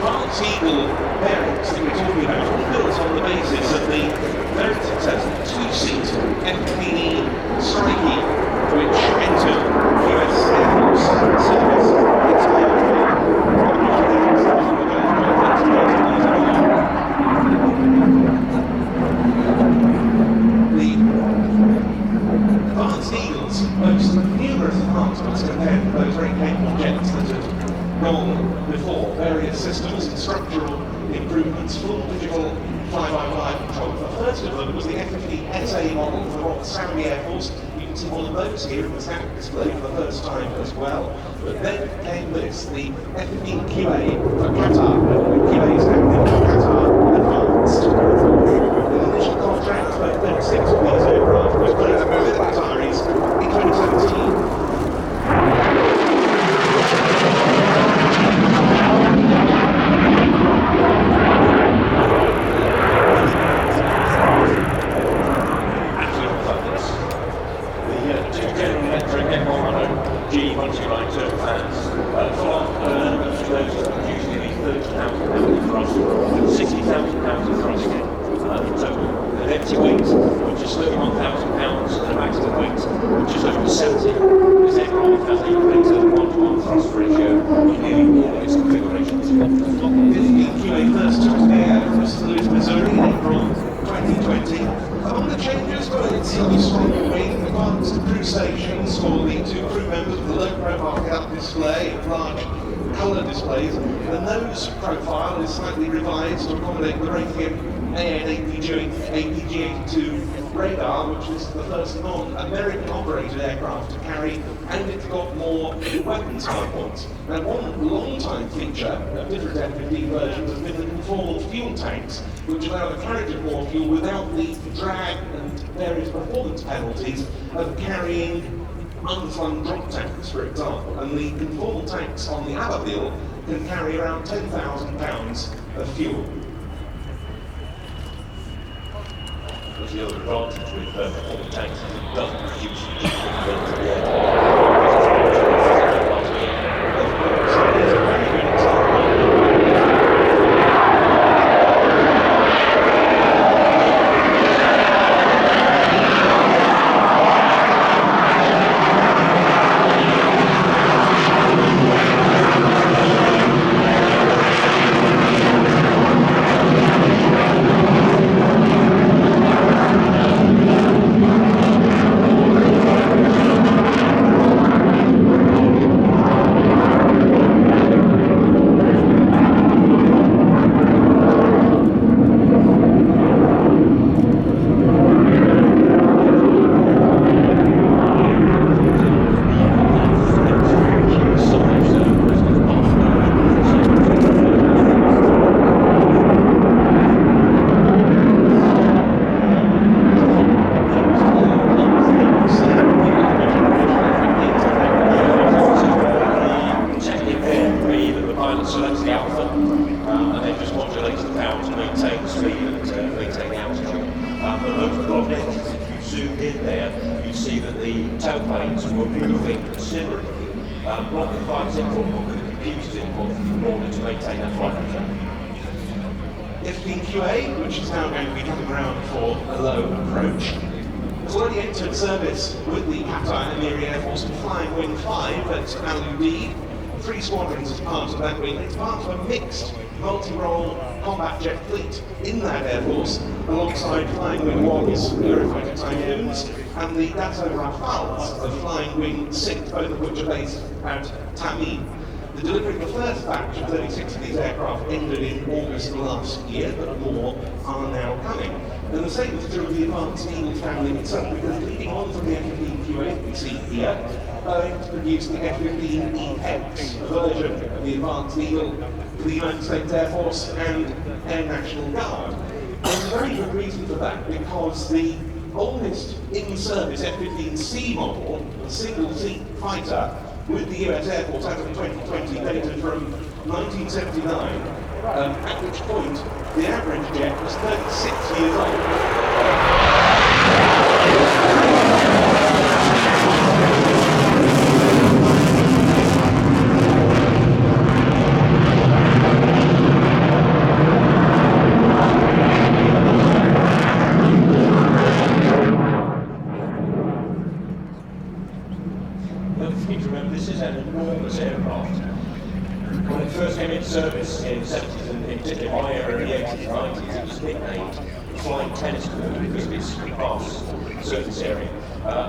advanced Eagle variants that we're talking about are built on the basis of the very successful two-seat F-15 Strikey, which entered US Air Force service. It's Advanced Eagles boast numerous enhancements compared to those very capable jets that have gone before. Various systems and structural improvements, full digital fly-by-wire control. The first of them was the F-15QA model for the Saudi Air Force. You can see one of those here in the static display for the first time as well. But then came this, the F-15QA for Qatar. QA standing for Qatar Advanced. The initial contract for 36 of these aircraft was placed by the Qataris in 2017. G129 turbofans, those produced nearly £30,000 of thrust and £60,000 of thrust in total. An empty weight of just £31,000 and a maximum weight of just over 70. This aircraft has a greater 1-to-1 thrust ratio in nearly all its configurations. The F-15QA first took the air from St. Louis, Missouri in April 2020. Among the changes were its strong wing, advanced crew stations for the two crew members with the low profile head-up display and large colour displays. The nose profile is slightly revised to accommodate the Raytheon APG-82 radar, which is the first non-American operated aircraft to carry, and it's got more weapons hardpoints. Now, one long-time feature of different F-15 versions has been the conformal fuel tanks, which allow the carriage of more fuel without the drag and various performance penalties of carrying unslung drop tanks, for example. And the conformal tanks on the ABABIL can carry around 10,000 pounds of fuel. The other advantage with performance tanks is it doesn't produce equal weight to the tailplanes were moving considerably, blocking flights input, blocking the computer's input in order to maintain that flight control. F-15QA, which is now going to be coming around for a low approach, has already entered service with the Qatar EMIRI Air Force Flying Wing 5 at Al-Udeid. 3 squadrons as part of that wing. It's part of a mixed multi-role combat jet fleet in that Air Force, alongside Flying Wing 1's Eurofighter Typhoons and the Dassault Rafales of Flying Wing 6, both of which are based at Tamim. The delivery of the first batch of 36 of these aircraft ended in August last year, but more are now coming. And the same is true of the Advanced Eagle family itself, because leading on from the F-15QA we see here, Boeing produced the F-15EX, a version of the Advanced Eagle for the United States Air Force and Air National Guard. There's a very good reason for that, because the oldest in-service F-15C model, a single-seat fighter, with the US Air Force as of 2020, dated from 1979, at which point the average jet was 36 years old. 70s, and in particular in my area in the 80s and 90s, it was nicknamed flying tennis court because of its vast surface area.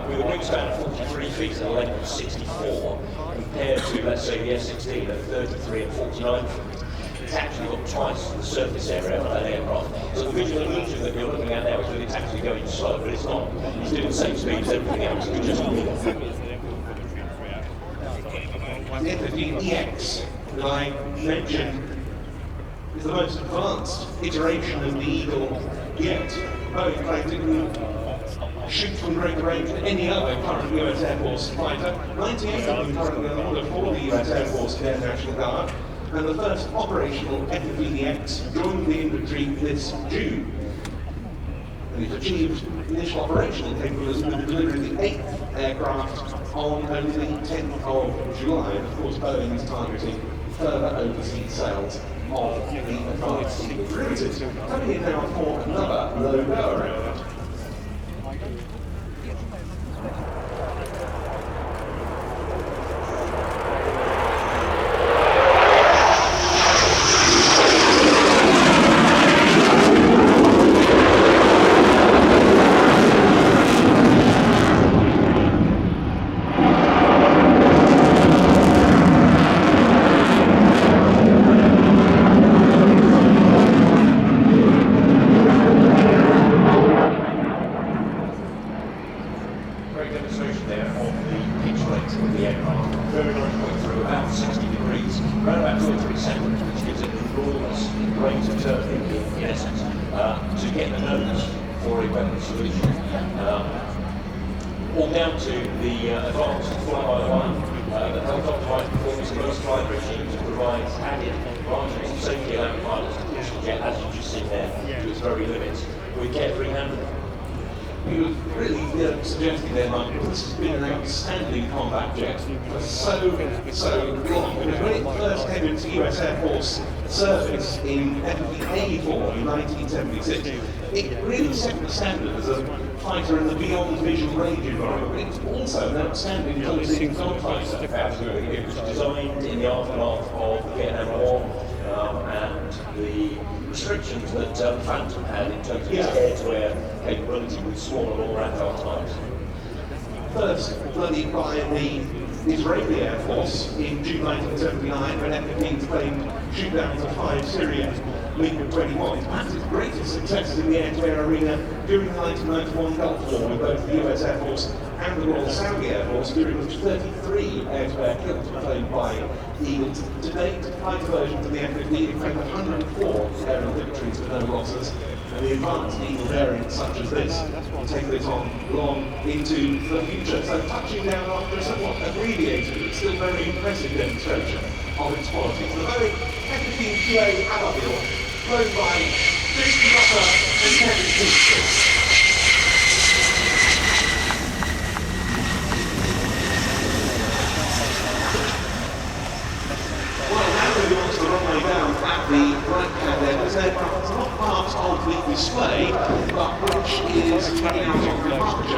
With a wingspan of 43 feet and a length of 64, compared to, let's say, the F-16 at 33 and 49 feet. It's actually got twice the surface area of that aircraft. So the visual illusion that you're looking at now is that it's actually going slow, but it's not. It's doing the same speed as everything else. It's just the F-15EX that I mentioned is the most advanced iteration of the Eagle yet. Boeing claims it can shoot from greater range than any other current US Air Force fighter. 98 of them currently on order for the US Air Force Air National Guard, and the first operational F-15EX joined the inventory this June. And it achieved initial operational capability with the delivery of the 8th aircraft on only the 10th of July. And of course, Boeing is targeting further overseas sales of the advanced Eagle derivatives. Coming in now for another low go around. Demonstration there of the pitch rate of the aircraft. Very much going through about 60 degrees, around about 2 or 3 seconds, which gives it an enormous rate of turn in essence, to get the nose for a weapon solution. All down to the advanced fly-by-wire that helps optimise performance of most flight regimes and provides added margins of safety allowing pilots to push the jet, as you just seen there, to its very limits with carefree handling. He was really suggesting there, Mark, that this has been an outstanding combat jet for so long. Because when it first came into US Air Force service in F-15QA form in 1976, it really set the standard as a fighter in the beyond vision range environment. It's also an outstanding close-in gunfighter. Absolutely. It was designed in the aftermath of the Vietnam War and the restrictions that Phantom had in terms of its air-to-air capability with smaller, more agile types. First bloodied by the Israeli Air Force in June 1979 when F-15s claimed shootdowns of 5 Syrian MiG-21s. Perhaps its greatest successes in the air-to-air arena during the 1991 Gulf War with both the US Air Force and the Royal Saudi Air Force, during which 33 air-to-air kills were claimed by Eagle. To date, fighter versions of the F-15 have claimed 104 aerial victories with no losses. And the advanced Eagle variants such as this will take this on long into the future. So touching down after a somewhat abbreviated but still very impressive demonstration of its quality. The Boeing F-15QA ABABIL, flown by Jason Rutter and Kevin Kingston. The right hand there, this aircraft is not part of the display, but which is hanging out on the departure